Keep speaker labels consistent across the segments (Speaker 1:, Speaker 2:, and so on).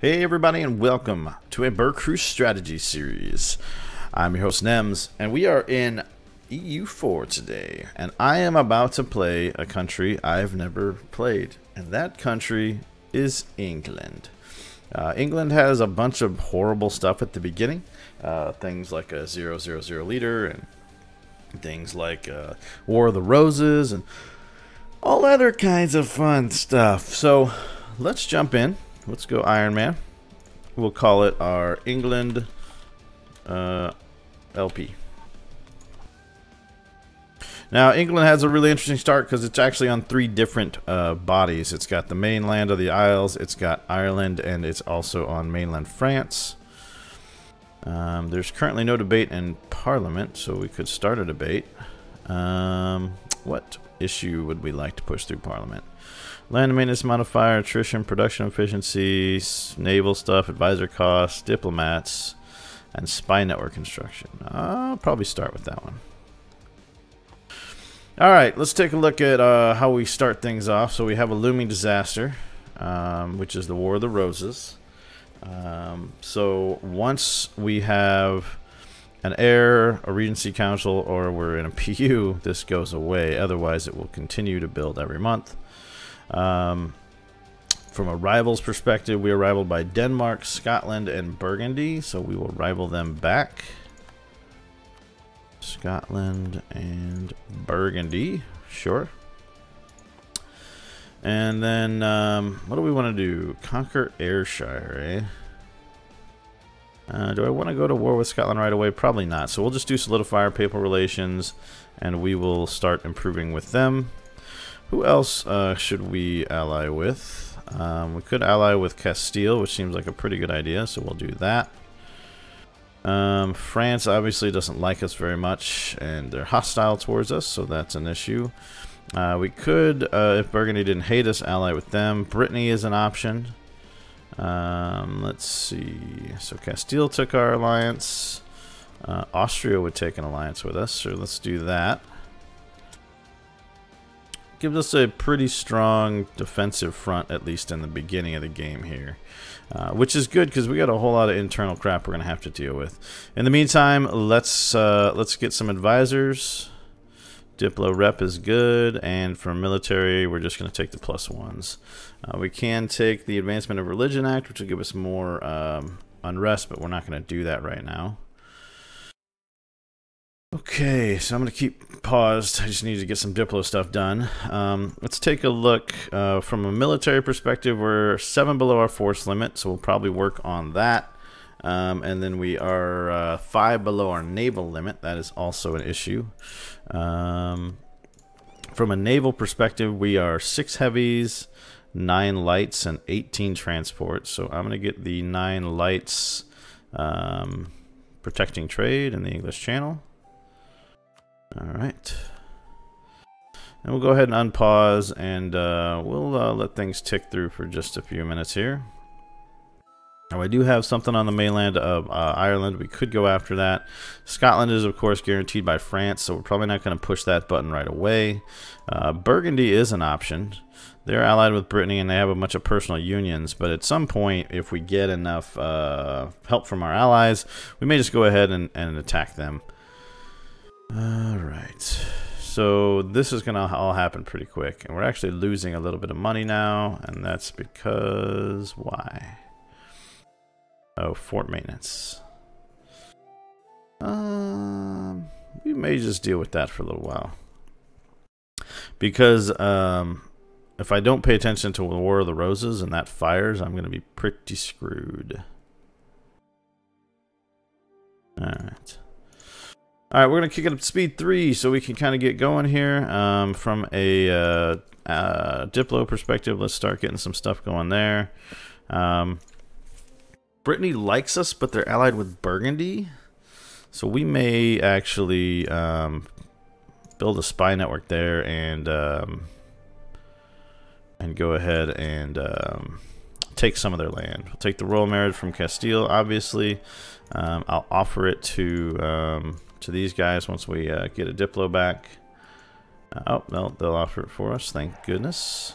Speaker 1: Hey everybody, and welcome to a BerCrew strategy series. I'm your host Nems, and we are in EU4 today, and I am about to play a country I've never played, and that country is England. England has a bunch of horrible stuff at the beginning, things like a 000 leader, and things like War of the Roses, and all other kinds of fun stuff. So let's jump in. Let's go Ironman. We'll call it our England LP. Now, England has a really interesting start because it's actually on three different bodies. It's got the mainland of the Isles, it's got Ireland, and it's also on mainland France. There's currently no debate in Parliament, so we could start a debate. What issue would we like to push through Parliament? Land maintenance modifier, attrition, production efficiency, naval stuff, advisor costs, diplomats, and spy network construction. I'll probably start with that one. Alright, let's take a look at how we start things off. So we have a looming disaster, which is the War of the Roses. So once we have an heir, a regency council, or we're in a PU, this goes away. Otherwise, it will continue to build every month. From a rivals perspective, we are rivaled by Denmark, Scotland, and Burgundy, so we will rival them back. Scotland and Burgundy, sure. And then, what do we want to do? Conquer Ayrshire, eh? Do I want to go to war with Scotland right away? Probably not. So we'll just do solidify our papal relations, and we will start improving with them. Who else should we ally with? We could ally with Castile, which seems like a pretty good idea, so we'll do that. France obviously doesn't like us very much, and they're hostile towards us, so that's an issue. We could, if Burgundy didn't hate us, ally with them. Brittany is an option. Let's see. So Castile took our alliance. Austria would take an alliance with us, so let's do that. Gives us a pretty strong defensive front, at least in the beginning of the game here, which is good because we got a whole lot of internal crap we're gonna have to deal with. In the meantime, let's get some advisors. Diplo rep is good, and for military, we're just gonna take the +1s. We can take the Advancement of Religion Act, which will give us more unrest, but we're not gonna do that right now. Okay, so I'm going to keep paused. I just need to get some Diplo stuff done. Let's take a look from a military perspective. We're 7 below our force limit, so we'll probably work on that. And then we are 5 below our naval limit. That is also an issue. From a naval perspective, we are 6 heavies, 9 lights, and 18 transports. So I'm going to get the 9 lights protecting trade in the English Channel. Alright, and we'll go ahead and unpause, and we'll let things tick through for just a few minutes here. Now, I do have something on the mainland of Ireland. We could go after that. Scotland is, of course, guaranteed by France, so we're probably not going to push that button right away. Burgundy is an option. They're allied with Brittany, and they have a bunch of personal unions, but at some point, if we get enough help from our allies, we may just go ahead and attack them. Alright, so this is going to all happen pretty quick, and we're actually losing a little bit of money now, and that's because, why? Oh, fort maintenance. We may just deal with that for a little while, because if I don't pay attention to the War of the Roses and that fires, I'm going to be pretty screwed. Alright. Alright, we're going to kick it up to speed 3 so we can kind of get going here. From a Diplo perspective, let's start getting some stuff going there. Brittany likes us, but they're allied with Burgundy. So we may actually build a spy network there and go ahead and take some of their land. We'll take the royal marriage from Castile, obviously. I'll offer it to these guys once we get a Diplo back. Oh, no, they'll offer it for us. Thank goodness.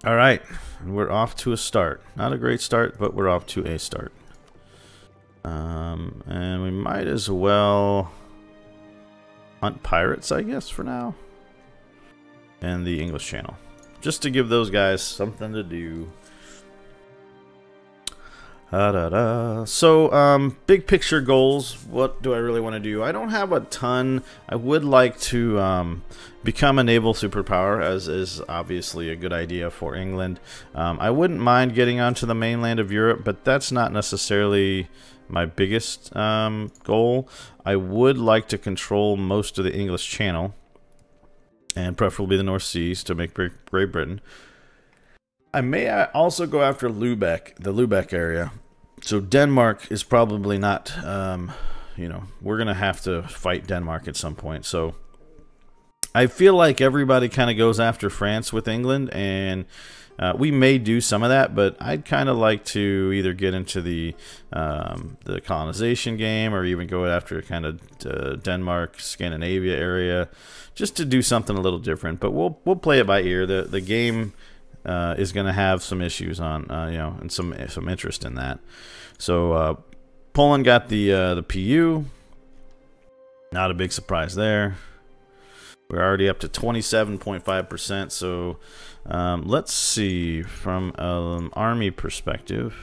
Speaker 1: All right, we're off to a start. Not a great start, but we're off to a start. And we might as well hunt pirates, I guess, for now. And the English Channel. Just to give those guys something to do. So, big picture goals. What do I really want to do? I don't have a ton. I would like to become a naval superpower, as is obviously a good idea for England. I wouldn't mind getting onto the mainland of Europe, but that's not necessarily my biggest goal. I would like to control most of the English Channel, and preferably the North Seas to make Great Britain. I may also go after Lubeck, the Lubeck area. So Denmark is probably not, you know, we're going to have to fight Denmark at some point. So I feel like everybody kind of goes after France with England, and we may do some of that, but I'd kind of like to either get into the colonization game, or even go after kind of Denmark, Scandinavia area, just to do something a little different. But we'll play it by ear. The game is going to have some issues on, you know, and some interest in that. So Poland got the PU. Not a big surprise there. We're already up to 27.5%. So let's see, from an army perspective,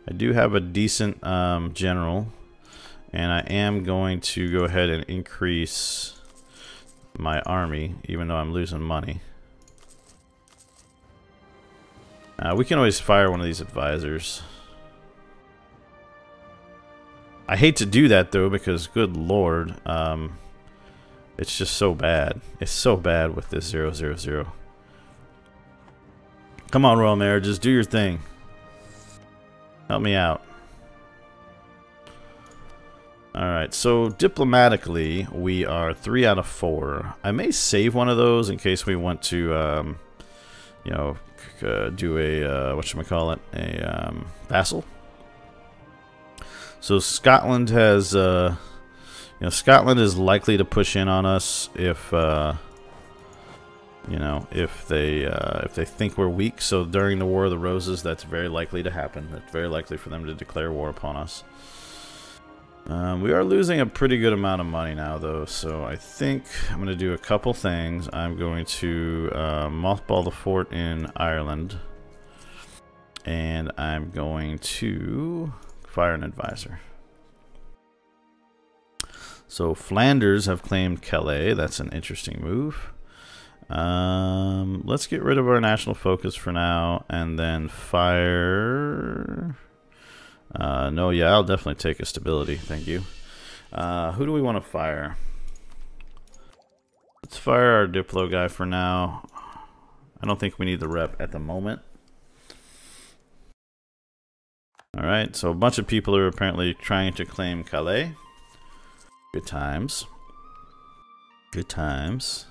Speaker 1: I do have a decent general, and I am going to go ahead and increase my army, even though I'm losing money. We can always fire one of these advisors. I hate to do that, though, because, good lord, it's just so bad. It's so bad with this 000. Come on, Royal Mare, just do your thing. Help me out. Alright, so diplomatically, we are 3 out of 4. I may save one of those in case we want to, you know, do a, whatchamacallit, a vassal. So Scotland has, you know, Scotland is likely to push in on us if, you know, if they think we're weak. So during the War of the Roses, that's very likely to happen. It's very likely for them to declare war upon us. We are losing a pretty good amount of money now, though, so I think I'm going to do a couple things. I'm going to mothball the fort in Ireland, and I'm going to fire an advisor. So Flanders have claimed Calais. That's an interesting move. Let's get rid of our national focus for now, and then fire... no, yeah, I'll definitely take a stability. Thank you. Who do we want to fire? Let's fire our Diplo guy for now. I don't think we need the rep at the moment. Alright, so a bunch of people are apparently trying to claim Calais. Good times. Good times.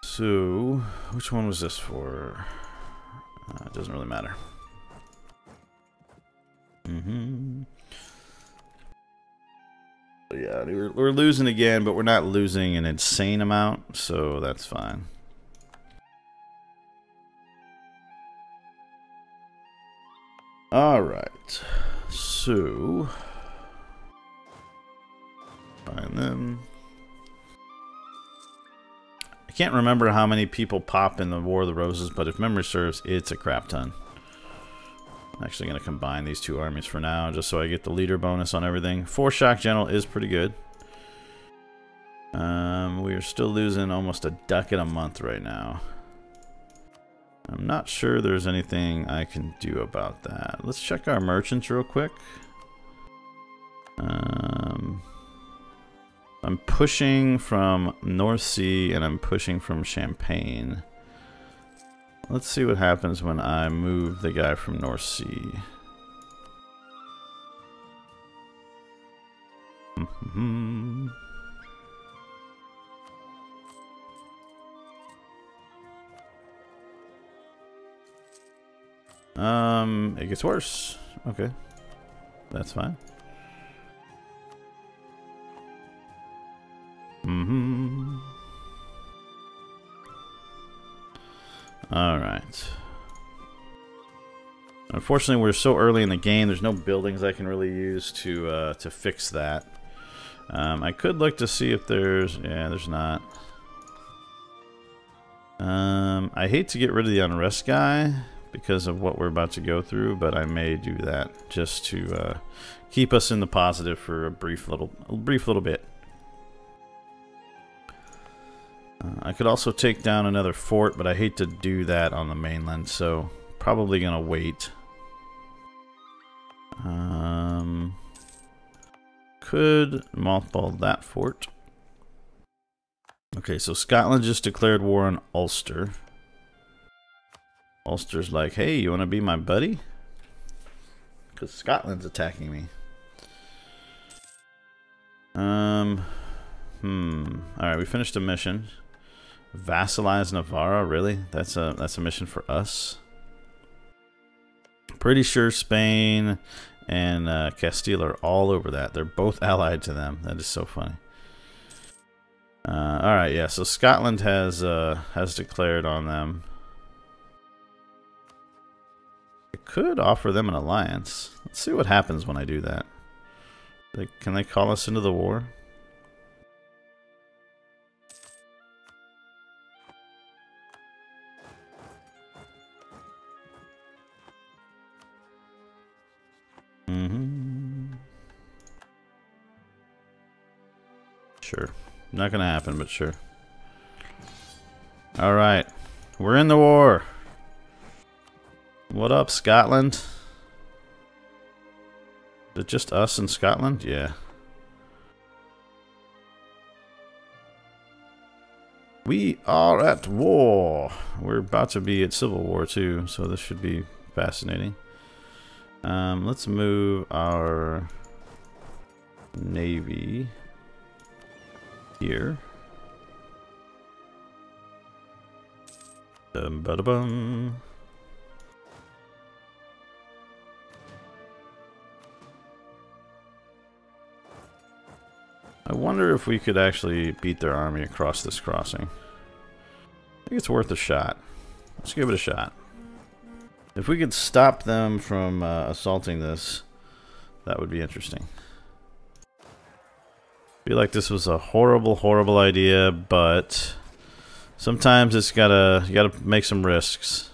Speaker 1: So, which one was this for? It doesn't really matter. Yeah, we're losing again, but we're not losing an insane amount, so that's fine. Alright, so find them. I can't remember how many people pop in the War of the Roses, but if memory serves, it's a crap ton. I'm actually going to combine these two armies for now, just so I get the leader bonus on everything. 4 Shock General is pretty good. We are still losing almost a ducat a month right now. I'm not sure there's anything I can do about that. Let's check our merchants real quick. I'm pushing from North Sea, and I'm pushing from Champagne. Let's see what happens when I move the guy from North Sea. It gets worse. Okay. That's fine. Unfortunately, we're so early in the game. There's no buildings I can really use to fix that. I could look to see if there's... Yeah, there's not. I hate to get rid of the unrest guy because of what we're about to go through, but I may do that just to keep us in the positive for a brief little bit. I could also take down another fort, but I hate to do that on the mainland, so probably gonna wait. Could mothball that fort. Okay, so Scotland just declared war on Ulster. Ulster's like, hey, you want to be my buddy? Because Scotland's attacking me. Alright, we finished a mission. Vassalize Navarra, really? That's a mission for us. Pretty sure Spain and Castile are all over that. They're both allied to them. That is so funny. Alright, yeah, so Scotland has declared on them. I could offer them an alliance. Let's see what happens when I do that. Can they call us into the war? Sure. Not gonna happen, but sure. Alright. We're in the war. What up, Scotland? Is it just us in Scotland? Yeah. We are at war. We're about to be at civil war too, so this should be fascinating. Let's move our navy here. Bada-bum. I wonder if we could actually beat their army across this crossing. I think it's worth a shot. Let's give it a shot. If we could stop them from assaulting this, that would be interesting. I feel like this was a horrible, horrible idea, but sometimes you gotta make some risks.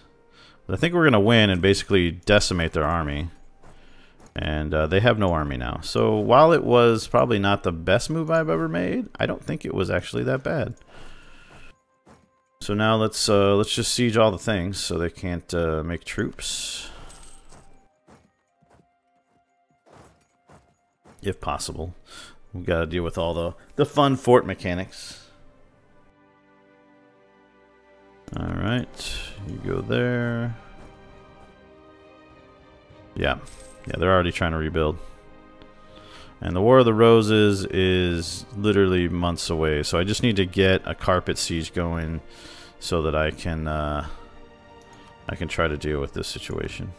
Speaker 1: But I think we're gonna win and basically decimate their army. And they have no army now. So while it was probably not the best move I've ever made, I don't think it was actually that bad. So now let's just siege all the things so they can't make troops, if possible. We've got to deal with all the fun fort mechanics. All right, you go there. Yeah, they're already trying to rebuild. And the War of the Roses is literally months away, so I just need to get a carpet siege going so that I can try to deal with this situation.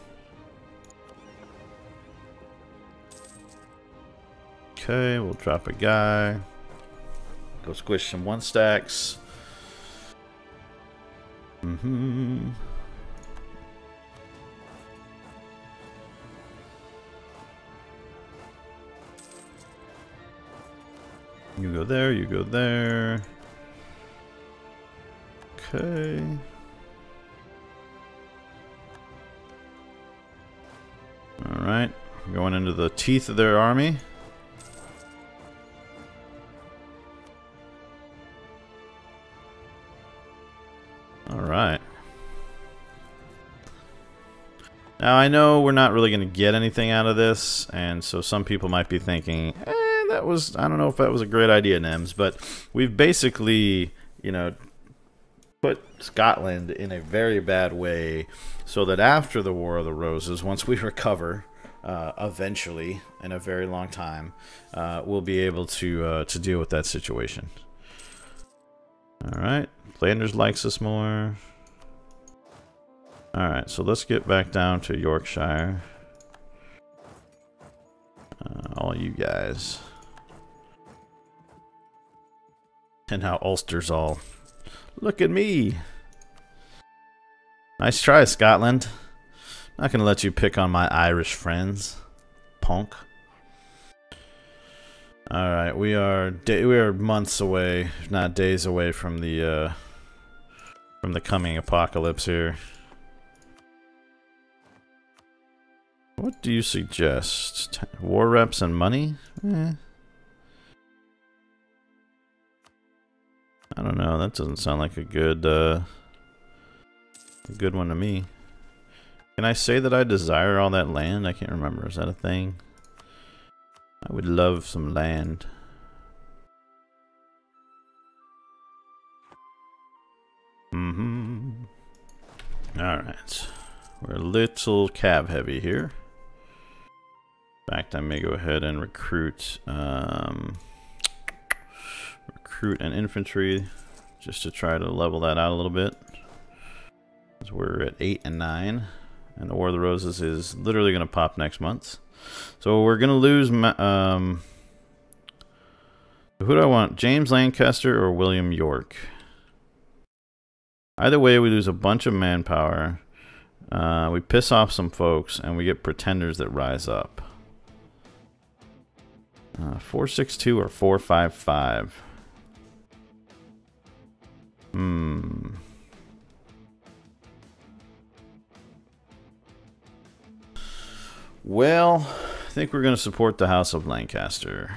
Speaker 1: Okay, we'll drop a guy. Go squish some 1-stacks. You go there, you go there. Okay. Alright, going into the teeth of their army. Alright. Now I know we're not really going to get anything out of this, and so some people might be thinking, that was, I don't know if that was a great idea, Nems, but we've basically, you know, put Scotland in a very bad way so that after the War of the Roses, once we recover, eventually, in a very long time, we'll be able to deal with that situation. Alright, Flanders likes us more. Alright, so let's get back down to Yorkshire. All you guys. And how Ulster's all, look at me. Nice try, Scotland. Not gonna let you pick on my Irish friends, punk. All right, we are months away, if not days away from the coming apocalypse here. What do you suggest? War reps and money? I don't know. That doesn't sound like a good one to me. Can I say that I desire all that land? I can't remember. Is that a thing? I would love some land. Alright. We're a little cab heavy here. In fact, I may go ahead and recruit an infantry just to try to level that out a little bit. Because we're at 8 and 9. And the War of the Roses is literally going to pop next month. So we're going to lose... who do I want? James Lancaster or William York? Either way, we lose a bunch of manpower. We piss off some folks, and we get pretenders that rise up. 462 or 455? Well, I think we're going to support the House of Lancaster.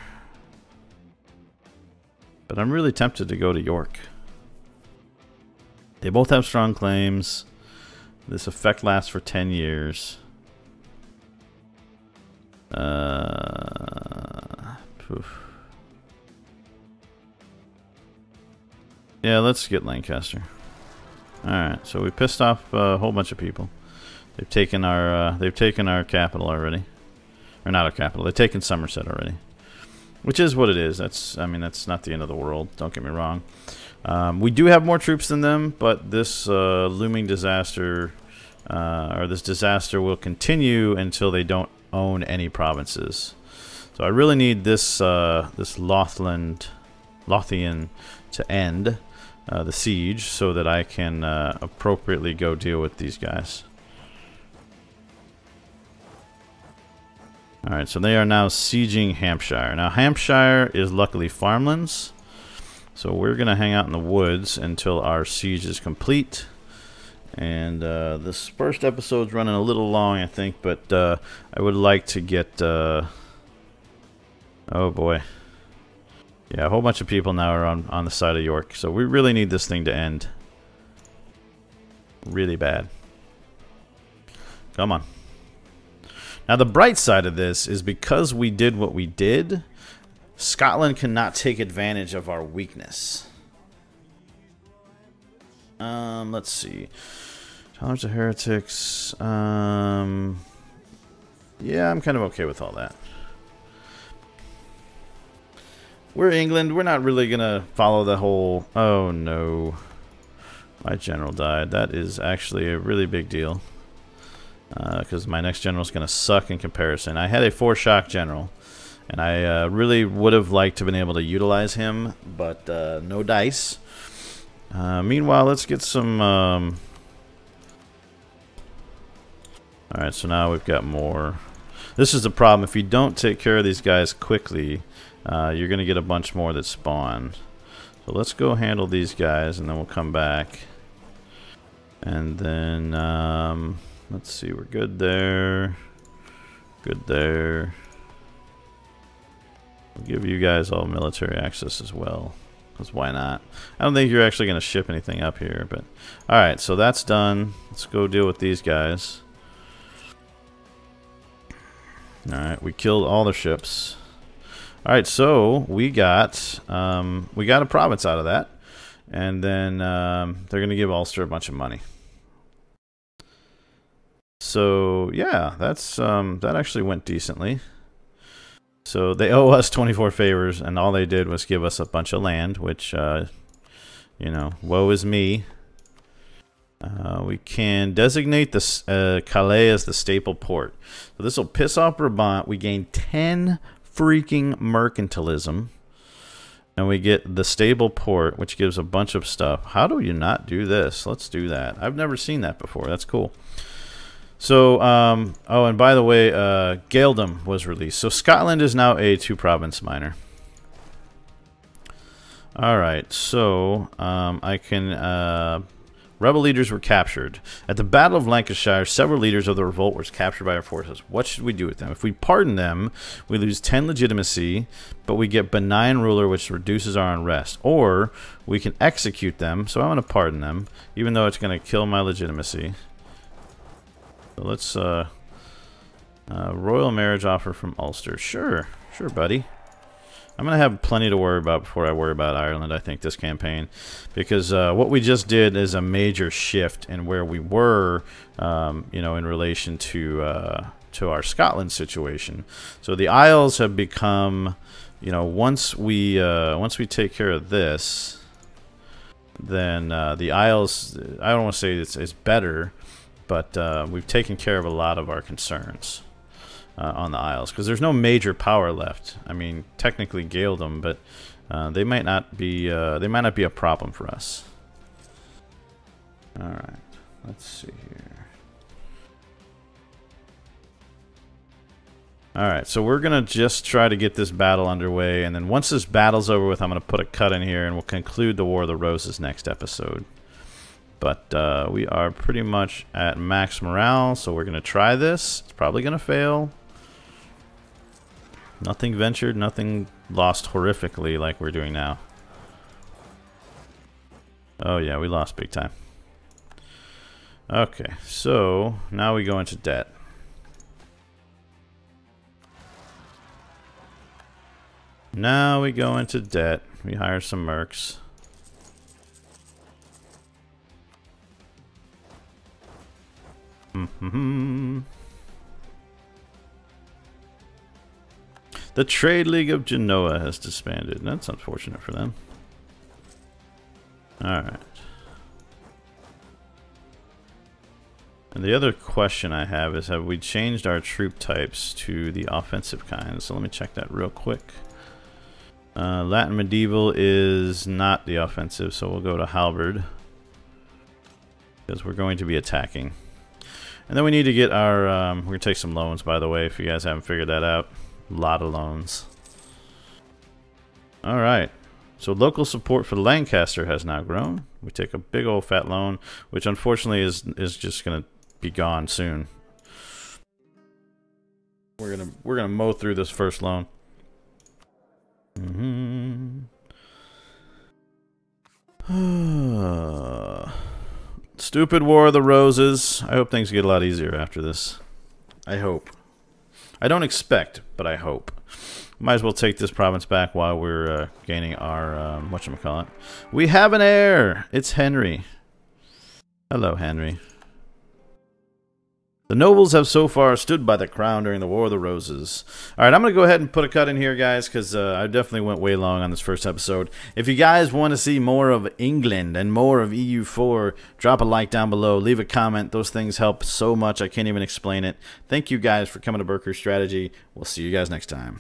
Speaker 1: But I'm really tempted to go to York. They both have strong claims. This effect lasts for 10 years. Yeah, let's get Lancaster. Alright, so we pissed off a whole bunch of people. They've taken our capital already. Or not our capital, they've taken Somerset already. Which is what it is. I mean, that's not the end of the world, don't get me wrong. We do have more troops than them, but this looming disaster, or this disaster will continue until they don't own any provinces. So I really need this Lothian to end the siege so that I can appropriately go deal with these guys. Alright, so they are now sieging Hampshire. Now Hampshire is luckily farmlands. So we're going to hang out in the woods until our siege is complete. And this first episode's running a little long, I think, but I would like to get... oh boy. Yeah, a whole bunch of people now are on the side of York. So we really need this thing to end. Really bad. Come on. Now the bright side of this is because we did what we did, Scotland cannot take advantage of our weakness. Let's see. Challenge the heretics. Yeah, I'm kind of okay with all that. We're England. We're not really going to follow the whole... Oh, no. My general died. That is actually a really big deal. Because my next general is going to suck in comparison. I had a 4-shock general. And I really would have liked to have been able to utilize him. But no dice. Meanwhile, let's get some... Alright, so now we've got more. This is the problem. If you don't take care of these guys quickly, you're going to get a bunch more that spawn. So let's go handle these guys, and then we'll come back. And then, let's see, we're good there. Good there. We'll give you guys all military access as well. Because why not? I don't think you're actually going to ship anything up here. But alright, so that's done. Let's go deal with these guys. Alright, we killed all the ships. Alright, so we got a province out of that. And then they're going to give Ulster a bunch of money. So yeah, that's that actually went decently. So they owe us 24 favors, and all they did was give us a bunch of land, which, you know, woe is me. We can designate this Calais as the staple port. So this will piss off Brabant. We gain 10 freaking mercantilism. And we get the stable port, which gives a bunch of stuff. How do you not do this? Let's do that. I've never seen that before. That's cool. So, oh, and by the way, Gaeldom was released. So Scotland is now a 2-province minor. Alright, so I can... rebel leaders were captured. At the Battle of Lancashire, several leaders of the revolt were captured by our forces. What should we do with them? If we pardon them, we lose 10 legitimacy, but we get benign ruler, which reduces our unrest. Or we can execute them, so I'm going to pardon them, even though it's going to kill my legitimacy. So let's... royal marriage offer from Ulster. Sure, sure, buddy. I'm going to have plenty to worry about before I worry about Ireland, I think, this campaign. Because what we just did is a major shift in where we were, you know, in relation to our Scotland situation. So the Isles have become, you know, once we take care of this, then the Isles, I don't want to say it's better, but we've taken care of a lot of our concerns. On the Isles, because there's no major power left. I mean, technically Gaeldom, but they might not be a problem for us. All right, let's see here. All right, so we're gonna just try to get this battle underway, and then once this battle's over with, I'm gonna put a cut in here, and we'll conclude the War of the Roses next episode. But we are pretty much at max morale, so we're gonna try this. It's probably gonna fail. Nothing ventured, nothing lost horrifically like we're doing now. Oh yeah, we lost big time. Okay, so now we go into debt. Now we go into debt. We hire some mercs. The Trade League of Genoa has disbanded. That's unfortunate for them. Alright. And the other question I have is, have we changed our troop types to the offensive kind? So let me check that real quick. Latin Medieval is not the offensive, so we'll go to Halberd. Because we're going to be attacking. And then we need to get our... we're going to take some loans, by the way, if you guys haven't figured that out. A lot of loans. Alright. So local support for Lancaster has now grown. We take a big old fat loan, which unfortunately is just going to be gone soon. We're gonna mow through this first loan. Stupid War of the Roses. I hope things get a lot easier after this. I hope. I don't expect, but I hope. Might as well take this province back while we're gaining our, whatchamacallit. We have an heir! It's Henry. Hello, Henry. The nobles have so far stood by the crown during the War of the Roses. Alright, I'm going to go ahead and put a cut in here, guys, because I definitely went way long on this first episode. If you guys want to see more of England and more of EU4, drop a like down below, leave a comment. Those things help so much, I can't even explain it. Thank you guys for coming to BerCrew Strategy. We'll see you guys next time.